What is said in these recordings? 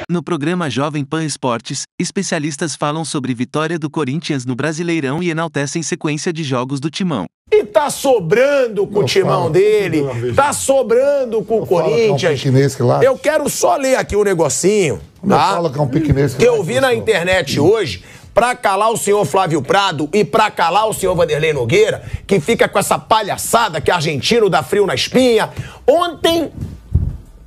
No programa Jovem Pan Esportes, especialistas falam sobre vitória do Corinthians no Brasileirão e enaltecem sequência de jogos do Timão. E tá sobrando com o timão dele, tá sobrando com o Corinthians. Eu quero só ler aqui um negocinho, tá? Que eu vi na internet hoje, pra calar o senhor Flávio Prado e pra calar o senhor Vanderlei Nogueira, que fica com essa palhaçada que argentino dá frio na espinha. Ontem,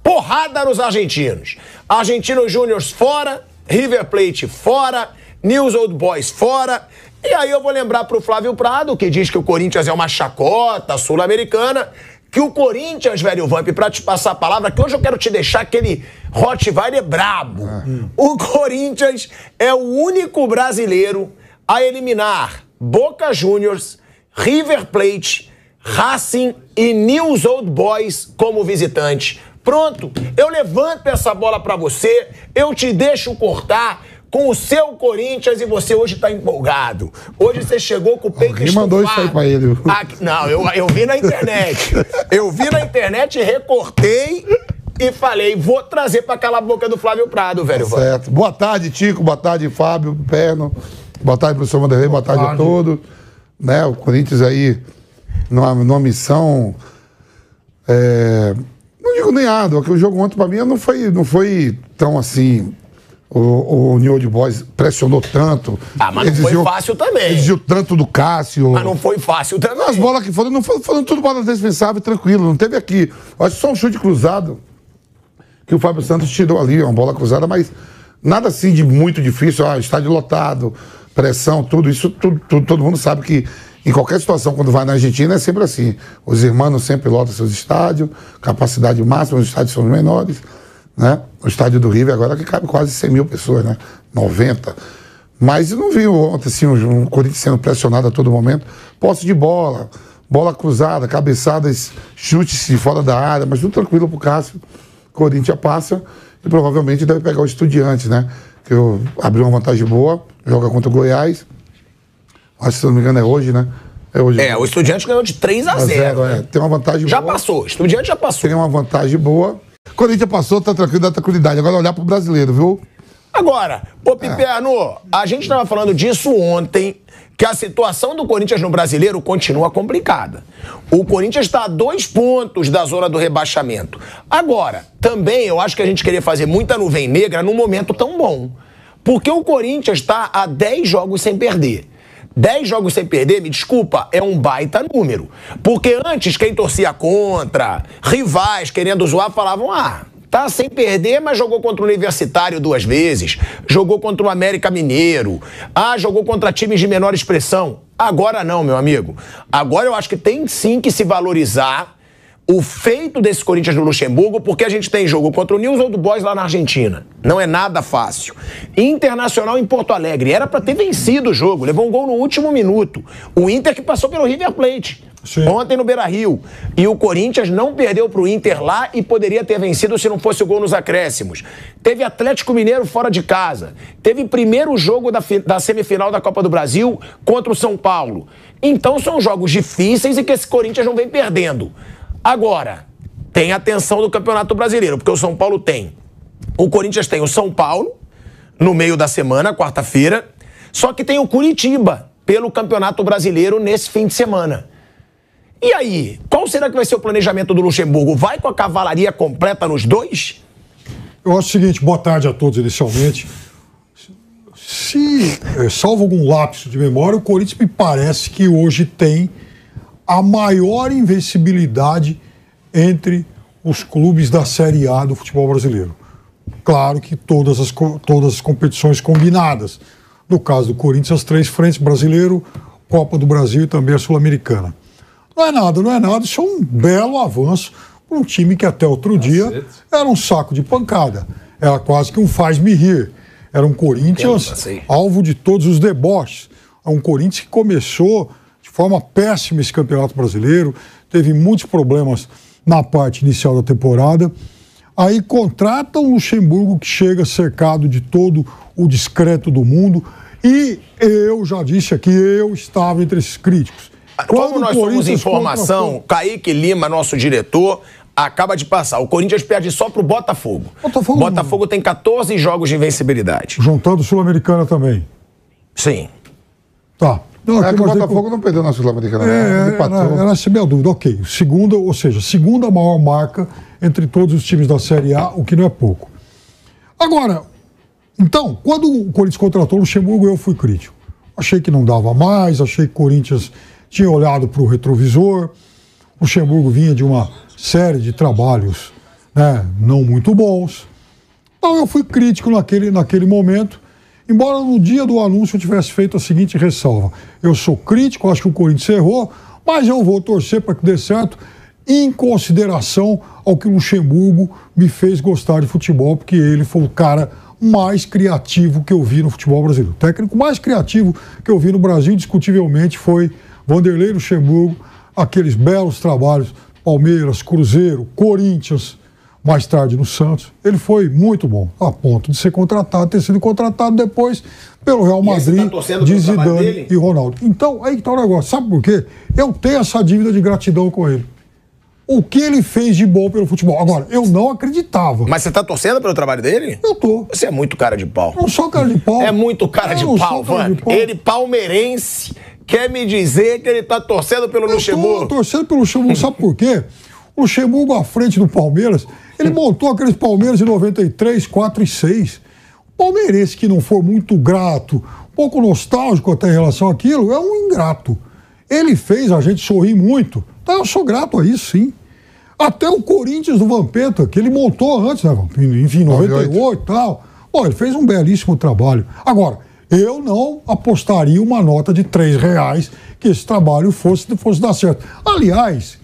porrada nos argentinos. Argentinos Júnior fora, River Plate fora, News Old Boys fora. E aí eu vou lembrar pro Flávio Prado, que diz que o Corinthians é uma chacota sul-americana, que o Corinthians, velho Vamp, pra te passar a palavra, que hoje eu quero te deixar aquele Rottweiler brabo. O Corinthians é o único brasileiro a eliminar Boca Juniors, River Plate, Racing e News Old Boys como visitante. Pronto, eu levanto essa bola pra você, eu te deixo cortar com o seu Corinthians e você hoje tá empolgado. Hoje você chegou com o peito estufado. Quem mandou isso aí pra ele? Não, eu vi na internet. Eu vi na internet, recortei e falei, vou trazer pra calar a boca do Flávio Prado, velho. Tá certo. Boa tarde, Tico. Boa tarde, Fábio, Perno. Boa tarde, professor Vanderlei. Boa tarde a todos. Né, o Corinthians aí, numa missão... não digo nem nada, porque o jogo ontem pra mim não foi tão assim... O New Old Boys pressionou tanto. Mas não foi fácil também. Exigiu tanto do Cássio. Mas não foi fácil também. As bolas que foram, não foram tudo bolas defensáveis, tranquilo. Não teve aqui. Acho que só um chute cruzado que o Fábio Santos tirou ali, uma bola cruzada, mas nada assim de muito difícil. Estádio lotado, pressão, tudo. Isso todo mundo sabe que em qualquer situação, quando vai na Argentina, é sempre assim. Os irmãos sempre lotam seus estádios, capacidade máxima, os estádios são menores. Né? O estádio do River agora que cabe quase 100 mil pessoas, né? 90. Mas eu não vi ontem assim, um Corinthians sendo pressionado a todo momento. Posse de bola, bola cruzada, cabeçadas, chutes de fora da área, mas tudo tranquilo pro Cássio. Corinthians passa e provavelmente deve pegar o Estudiantes, né? Que abriu uma vantagem boa, joga contra o Goiás. Acho que, se não me engano, é hoje, né? É hoje. O Estudiantes ganhou de 3-0. Né? Tem uma vantagem boa. Já passou, o Estudiantes já passou. Tem uma vantagem boa. Corinthians passou, tá tranquilo, dá tranquilidade. Agora olhar pro brasileiro, viu? Agora, ô Piperno, a gente tava falando disso ontem, que a situação do Corinthians no brasileiro continua complicada. O Corinthians está a 2 pontos da zona do rebaixamento. Agora, também eu acho que a gente queria fazer muita nuvem negra num momento tão bom. Porque o Corinthians está a 10 jogos sem perder. 10 jogos sem perder, me desculpa, é um baita número. Porque antes, quem torcia contra, rivais querendo zoar, falavam, tá sem perder, mas jogou contra o Universitário 2 vezes, jogou contra o América Mineiro, jogou contra times de menor expressão. Agora não, meu amigo. Agora eu acho que tem sim que se valorizar o feito desse Corinthians no Luxemburgo, porque a gente tem jogo contra o News Old Boys lá na Argentina. Não é nada fácil. Internacional em Porto Alegre. Era pra ter vencido o jogo. Levou um gol no último minuto. O Inter que passou pelo River Plate. Sim. Ontem no Beira-Rio. E o Corinthians não perdeu pro Inter lá e poderia ter vencido se não fosse o gol nos acréscimos. Teve Atlético Mineiro fora de casa. Teve primeiro jogo da semifinal da Copa do Brasil contra o São Paulo. Então são jogos difíceis e que esse Corinthians não vem perdendo. Agora, tem a tensão do Campeonato Brasileiro, porque o São Paulo tem. O Corinthians tem o São Paulo, no meio da semana, quarta-feira, só que tem o Curitiba, pelo Campeonato Brasileiro, nesse fim de semana. E aí, qual será que vai ser o planejamento do Luxemburgo? Vai com a cavalaria completa nos dois? Eu acho o seguinte, boa tarde a todos inicialmente. Se salvo algum lapso de memória, o Corinthians me parece que hoje tem a maior invencibilidade entre os clubes da Série A do futebol brasileiro. Claro que todas as competições combinadas. No caso do Corinthians, as 3 frentes: brasileiro, Copa do Brasil e também a Sul-Americana. Não é nada, isso é um belo avanço para um time que até outro dia era um saco de pancada. Era quase que um faz-me rir. Era um Corinthians alvo de todos os deboches. É um Corinthians que começou de forma péssima esse Campeonato Brasileiro, teve muitos problemas na parte inicial da temporada. Aí contrata um Luxemburgo que chega cercado de todo o discreto do mundo, e eu já disse aqui, eu estava entre esses críticos. Como nós somos informação, Kaique Lima, nosso diretor, acaba de passar. O Corinthians perde só pro Botafogo. Botafogo tem 14 jogos de invencibilidade. Juntando Sul-Americana também. Sim. Tá. Não, que o Botafogo não perdeu na Sul-Americana. Era essa minha dúvida. Ok. Segunda maior marca entre todos os times da Série A, o que não é pouco. Agora, então, quando o Corinthians contratou o Luxemburgo, eu fui crítico. Achei que não dava mais, achei que o Corinthians tinha olhado para o retrovisor. O Luxemburgo vinha de uma série de trabalhos, né, não muito bons. Então eu fui crítico naquele momento, embora no dia do anúncio eu tivesse feito a seguinte ressalva. Eu sou crítico, acho que o Corinthians errou, mas eu vou torcer para que dê certo, em consideração ao que o Luxemburgo me fez gostar de futebol, porque ele foi o cara mais criativo que eu vi no futebol brasileiro. O técnico mais criativo que eu vi no Brasil, discutivelmente, foi Vanderlei Luxemburgo, aqueles belos trabalhos, Palmeiras, Cruzeiro, Corinthians, mais tarde no Santos. Ele foi muito bom, a ponto de ser contratado, ter sido contratado depois pelo Real Madrid, de Zidane e Ronaldo. Então, aí que tá o negócio. Sabe por quê? Eu tenho essa dívida de gratidão com ele. O que ele fez de bom pelo futebol. Agora, eu não acreditava. Mas você tá torcendo pelo trabalho dele? Eu tô. Você é muito cara de pau. Não sou cara de pau. É muito cara de pau, Van. Ele, palmeirense, quer me dizer que ele tá torcendo pelo Luxemburgo. Eu tô torcendo pelo Luxemburgo, sabe por quê? O Luxemburgo, à frente do Palmeiras, ele montou aqueles Palmeiras de 93, 4 e 6. O palmeirense que não for muito grato, um pouco nostálgico até em relação àquilo, é um ingrato. Ele fez a gente sorrir muito. Então eu sou grato a isso, sim. Até o Corinthians do Vampeta, que ele montou antes, né? Enfim, 98 e tal. Bom, ele fez um belíssimo trabalho. Agora, eu não apostaria uma nota de R$3 que esse trabalho fosse dar certo. Aliás,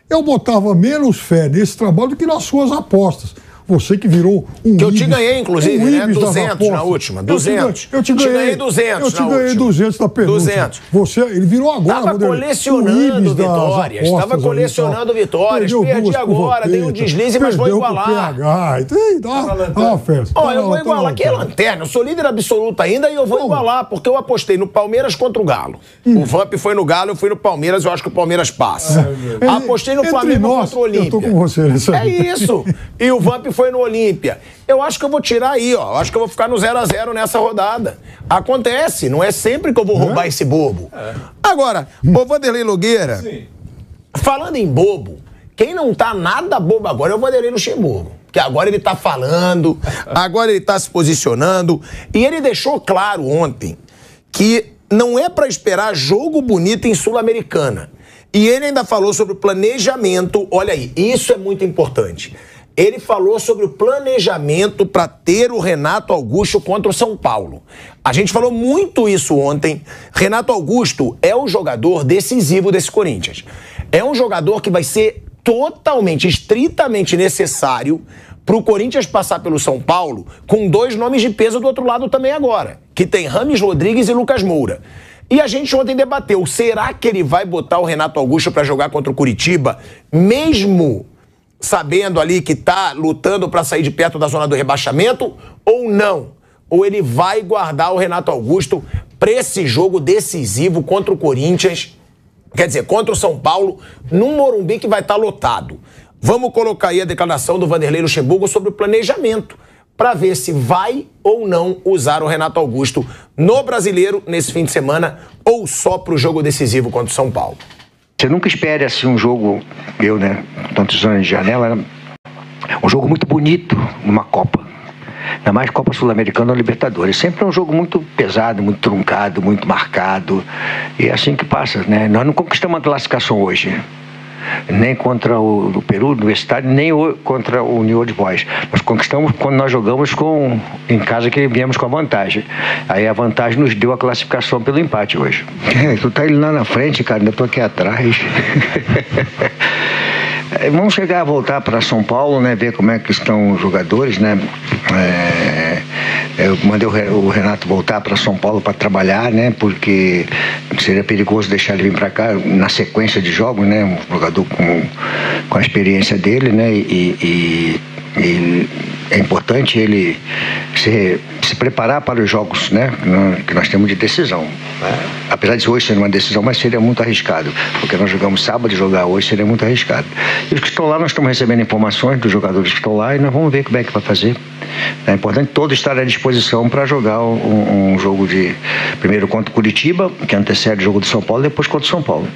eu botava menos fé nesse trabalho do que nas suas apostas. Você que virou um que eu te ganhei, inclusive, né? 200 na última. 200. Eu te ganhei 200 Eu te ganhei 200 na penúltima. 200. Ele virou agora. Estava colecionando vitórias. Estava colecionando vitórias. Perdi agora, dei um deslize, mas vou igualar. Dá uma festa. Ó, eu vou igualar. Que é lanterna. Eu sou líder absoluto ainda e eu vou igualar, porque eu apostei no Palmeiras contra o Galo. O Vamp foi no Galo, eu fui no Palmeiras, eu acho que o Palmeiras passa. Apostei no Flamengo contra o Olímpia. Eu tô com você nessa. É isso. E o Vamp foi no Olímpia. Eu acho que eu vou tirar aí, ó. Eu acho que eu vou ficar no 0-0 nessa rodada. Acontece, não é sempre que eu vou roubar esse bobo. Agora, ô Vanderlei Nogueira, falando em bobo, quem não tá nada bobo agora é o Vanderlei Luxemburgo. Porque agora ele tá falando, agora ele tá se posicionando. E ele deixou claro ontem que não é pra esperar jogo bonito em Sul-Americana. E ele ainda falou sobre o planejamento. Olha aí, isso é muito importante. Ele falou sobre o planejamento para ter o Renato Augusto contra o São Paulo. A gente falou muito isso ontem. Renato Augusto é o jogador decisivo desse Corinthians. É um jogador que vai ser totalmente, estritamente necessário para o Corinthians passar pelo São Paulo com 2 nomes de peso do outro lado também agora, que tem Rames Rodrigues e Lucas Moura. E a gente ontem debateu, será que ele vai botar o Renato Augusto para jogar contra o Curitiba, mesmo sabendo ali que tá lutando para sair de perto da zona do rebaixamento, ou não? Ou ele vai guardar o Renato Augusto para esse jogo decisivo contra o Corinthians, quer dizer, contra o São Paulo, num Morumbi que vai estar lotado. Vamos colocar aí a declaração do Vanderlei Luxemburgo sobre o planejamento, para ver se vai ou não usar o Renato Augusto no Brasileiro nesse fim de semana, ou só para o jogo decisivo contra o São Paulo. Você nunca espere assim um jogo, tantos anos de janela, um jogo muito bonito numa Copa. Ainda mais Copa Sul-Americana ou Libertadores. Sempre é um jogo muito pesado, muito truncado, muito marcado. E é assim que passa, né? Nós não conquistamos a classificação hoje. Nem contra o Peru, Universitário, nem contra o New Old Boys. Nós conquistamos quando nós jogamos em casa, que viemos com a vantagem. Aí a vantagem nos deu a classificação pelo empate hoje. Tu tá indo lá na frente, cara, ainda tô aqui atrás. Vamos voltar para São Paulo, né? Ver como é que estão os jogadores, né? Eu mandei o Renato voltar para São Paulo para trabalhar, né? Porque seria perigoso deixar ele vir para cá na sequência de jogos, né? Um jogador a experiência dele, né? E é importante ele se preparar para os jogos, né, que nós temos de decisão. Apesar de hoje ser uma decisão, mas seria muito arriscado, porque nós jogamos sábado e jogar hoje seria muito arriscado. E os que estão lá, nós estamos recebendo informações dos jogadores que estão lá e nós vamos ver como é que vai fazer. É importante todos estarem à disposição para jogar um jogo primeiro contra o Curitiba, que antecede o jogo do São Paulo, e depois contra o São Paulo.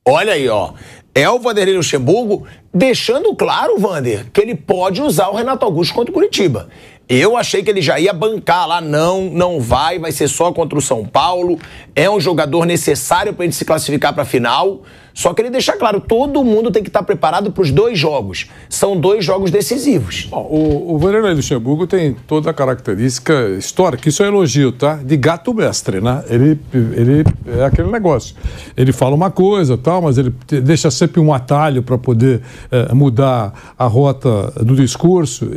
Olha aí, ó. É o Vanderlei Luxemburgo deixando claro, Vander, que ele pode usar o Renato Augusto contra o Curitiba. Eu achei que ele já ia bancar lá, não vai ser só contra o São Paulo. É um jogador necessário para ele se classificar para a final. Só que ele deixa claro, todo mundo tem que estar preparado para os 2 jogos. São 2 jogos decisivos. O Vanderlei Luxemburgo tem toda a característica histórica, isso é elogio, tá? De gato mestre, né? Ele é aquele negócio. Ele fala uma coisa, tal, mas ele deixa sempre um atalho para poder mudar a rota do discurso.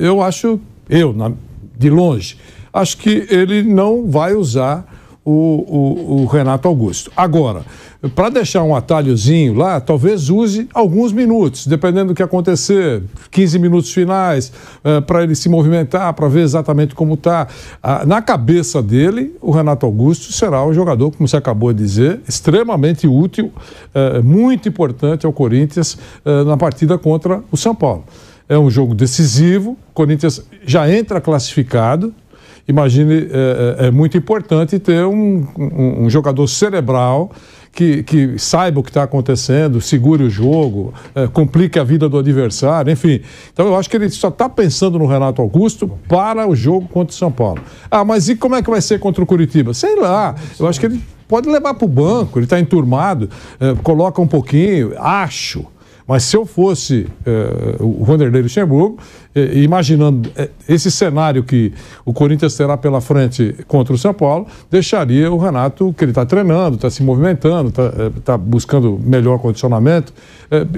De longe, acho que ele não vai usar o Renato Augusto. Agora, para deixar um atalhozinho lá, talvez use alguns minutos, dependendo do que acontecer, 15 minutos finais, para ele se movimentar, para ver exatamente como está. Na cabeça dele, o Renato Augusto será um jogador, como você acabou de dizer, extremamente útil, muito importante ao Corinthians na partida contra o São Paulo. É um jogo decisivo, o Corinthians já entra classificado. Imagine, é muito importante ter um jogador cerebral que saiba o que está acontecendo, segure o jogo, complique a vida do adversário, enfim. Então eu acho que ele só está pensando no Renato Augusto para o jogo contra o São Paulo. Mas e como é que vai ser contra o Curitiba? Sei lá, eu acho que ele pode levar para o banco, ele está enturmado, coloca um pouquinho, acho. Mas se eu fosse o Vanderlei Luxemburgo, imaginando esse cenário que o Corinthians terá pela frente contra o São Paulo, deixaria o Renato, que ele está treinando, está se movimentando, está buscando melhor condicionamento,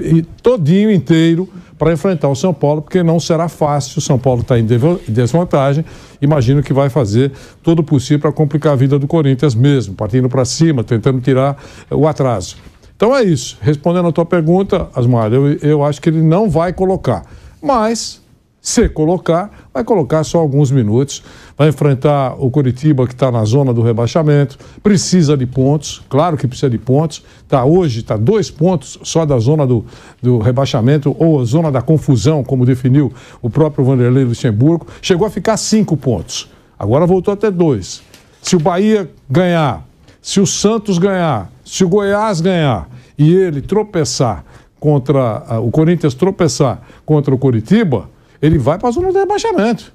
e todinho inteiro para enfrentar o São Paulo, porque não será fácil, o São Paulo está em desvantagem, imagino que vai fazer todo o possível para complicar a vida do Corinthians mesmo, partindo para cima, tentando tirar o atraso. Então é isso. Respondendo a tua pergunta, Asmar, eu acho que ele não vai colocar. Mas, se colocar, vai colocar só alguns minutos. Vai enfrentar o Curitiba, que está na zona do rebaixamento. Precisa de pontos, claro que precisa de pontos. Hoje está 2 pontos só da zona do rebaixamento, ou a zona da confusão, como definiu o próprio Vanderlei Luxemburgo. Chegou a ficar 5 pontos. Agora voltou até 2. Se o Bahia ganhar, se o Santos ganhar, se o Goiás ganhar e ele tropeçar o Corinthians tropeçar contra o Curitiba, ele vai para a zona de rebaixamento.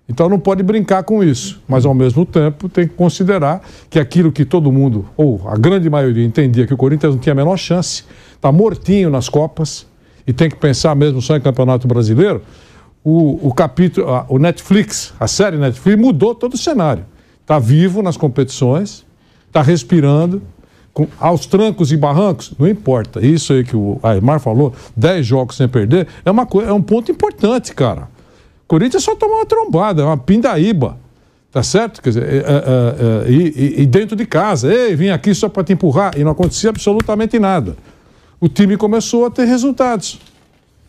Então não pode brincar com isso, mas ao mesmo tempo tem que considerar que aquilo que todo mundo, ou a grande maioria, entendia que o Corinthians não tinha a menor chance, está mortinho nas Copas e tem que pensar mesmo só em Campeonato Brasileiro, o Netflix, a série Netflix mudou todo o cenário. Está vivo nas competições, está respirando, aos trancos e barrancos, não importa. Isso aí que o Aymar falou, 10 jogos sem perder, é um ponto importante, cara. O Corinthians só tomou uma trombada, é uma pindaíba, tá certo? Quer dizer, e dentro de casa, vim aqui só para te empurrar, e não acontecia absolutamente nada. O time começou a ter resultados.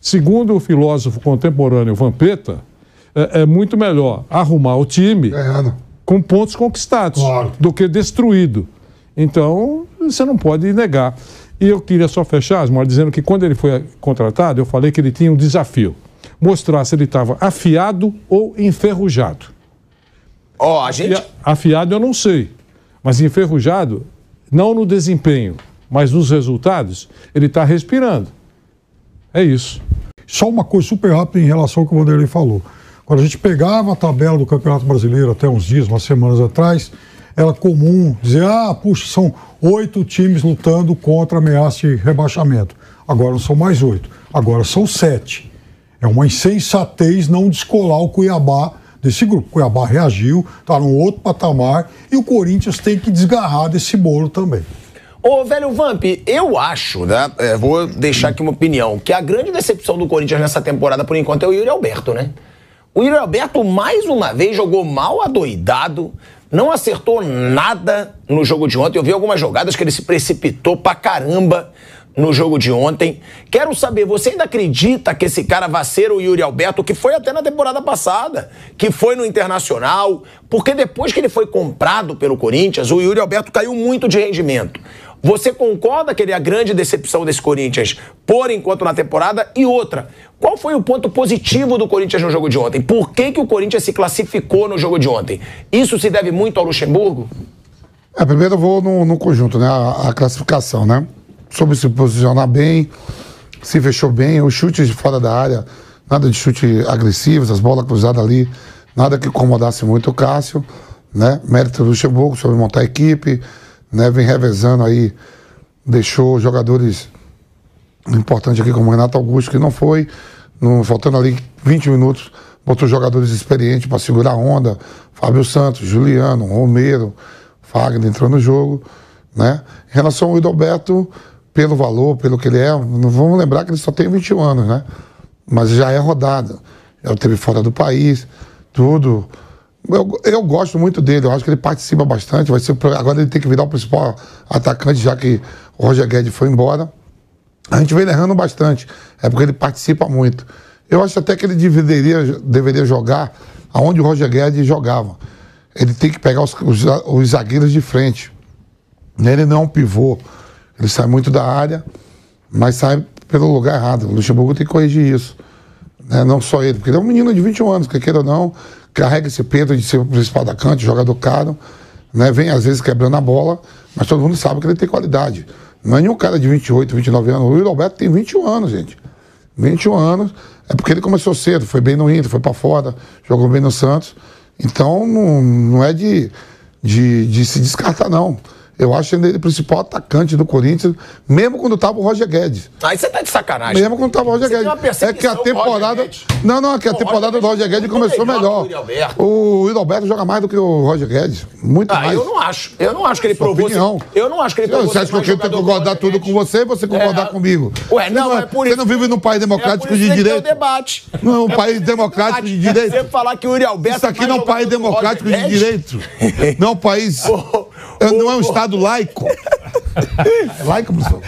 Segundo o filósofo contemporâneo Vampeta, é muito melhor arrumar o time com pontos conquistados do que destruído. Então, você não pode negar. E eu queria só fechar, Asmar, dizendo que quando ele foi contratado, eu falei que ele tinha um desafio. Mostrar se ele estava afiado ou enferrujado. Afiado eu não sei, mas enferrujado, não no desempenho, mas nos resultados, ele está respirando. É isso. Só uma coisa super rápida em relação ao que o Vanderlei falou. Quando a gente pegava a tabela do Campeonato Brasileiro até uns dias, umas semanas atrás, era comum dizer, puxa, são 8 times lutando contra a ameaça de rebaixamento. Agora não são mais 8, agora são 7. É uma insensatez não descolar o Cuiabá desse grupo. O Cuiabá reagiu, está num outro patamar e o Corinthians tem que desgarrar desse bolo também. Velho Vamp, eu acho, né? Vou deixar aqui uma opinião, que a grande decepção do Corinthians nessa temporada, por enquanto, é o Yuri Alberto, né? O Yuri Alberto, mais uma vez, jogou mal adoidado, não acertou nada no jogo de ontem. Eu vi algumas jogadas que ele se precipitou pra caramba. no jogo de ontem. Quero saber, você ainda acredita que esse cara vai ser o Yuri Alberto, que foi até na temporada passada, que foi no Internacional? Porque depois que ele foi comprado pelo Corinthians, o Yuri Alberto caiu muito de rendimento. Você concorda que ele é a grande decepção desse Corinthians por enquanto na temporada? E outra, qual foi o ponto positivo do Corinthians no jogo de ontem? Por que o Corinthians se classificou no jogo de ontem? Isso se deve muito ao Luxemburgo? Primeiro eu vou no conjunto, né? A classificação, né? Soube se posicionar bem, se fechou bem, os chutes de fora da área, nada de chute agressivos, as bolas cruzadas ali, nada que incomodasse muito o Cássio, né? Mérito do Luxemburgo sobre montar a equipe, né? Vem revezando aí, deixou jogadores importantes aqui como o Renato Augusto, que não foi, faltando ali 20 minutos, botou jogadores experientes para segurar a onda, Fábio Santos, Juliano, Romero, Fagner entrou no jogo, né? Em relação ao Alberto, pelo valor, pelo que ele é, não vamos lembrar que ele só tem 21 anos, né? Mas já é rodado, já esteve fora do país, tudo. Eu gosto muito dele, eu acho que ele participa bastante, agora ele tem que virar o principal atacante, já que o Roger Guedes foi embora. A gente vem errando bastante, é porque ele participa muito. Eu acho até que ele deveria jogar aonde o Roger Guedes jogava. Ele tem que pegar os zagueiros de frente. Ele não é um pivô, ele sai muito da área, mas sai pelo lugar errado. O Luxemburgo tem que corrigir isso. Né? Não só ele, porque ele é um menino de 21 anos, que queira ou não, carrega esse peso de ser o principal atacante, jogador caro, né? Vem às vezes quebrando a bola, mas todo mundo sabe que ele tem qualidade. Não é nenhum cara de 28, 29 anos. O Yuri Alberto tem 21 anos, gente. 21 anos, é porque ele começou cedo, foi bem no Inter, foi pra fora, jogou bem no Santos. Então não é de se descartar, não. Eu acho ele o principal atacante do Corinthians, mesmo quando tava o Roger Guedes. Aí você tá de sacanagem. Mesmo quando tava o Roger Guedes. É que a temporada. Não, é que a temporada do Roger Guedes começou melhor. O Yuri Alberto joga mais do que o Roger Guedes. Muito mais. Eu não acho. Eu não acho que ele provou. Eu não acho que ele provou. Você acha que eu tenho que concordar tudo com você e você concordar comigo? Ué, não, é por isso. Você não vive num país democrático de direito? Debate. Não é um país democrático de direito. Você falar que o Yuri Alberto. Isso aqui não é um país democrático de direito. Não é um país. Não é um Estado laico. Laico, professor?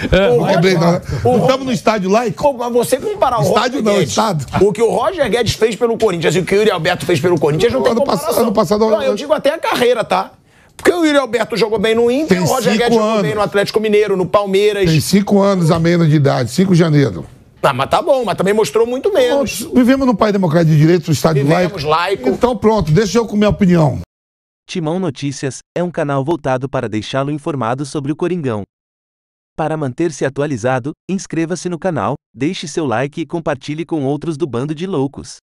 Não estamos no estádio laico? Mas você comparar o estádio Roger Guedes, Estado. O que o Roger Guedes fez pelo Corinthians e o que o Yuri Alberto fez pelo Corinthians não tem comparação. Ano passado, não, eu digo até a carreira, tá? Porque o Yuri Alberto jogou bem no Inter, o Roger Guedes jogou bem no Atlético Mineiro, no Palmeiras. Tem 5 anos a menos de idade, 5 de janeiro. Mas tá bom, mas também mostrou muito menos. Vivemos num país democrático de direito, no estádio laico. Então pronto, deixa eu com minha opinião. Timão Notícias é um canal voltado para deixá-lo informado sobre o Coringão. Para manter-se atualizado, inscreva-se no canal, deixe seu like e compartilhe com outros do Bando de Loucos.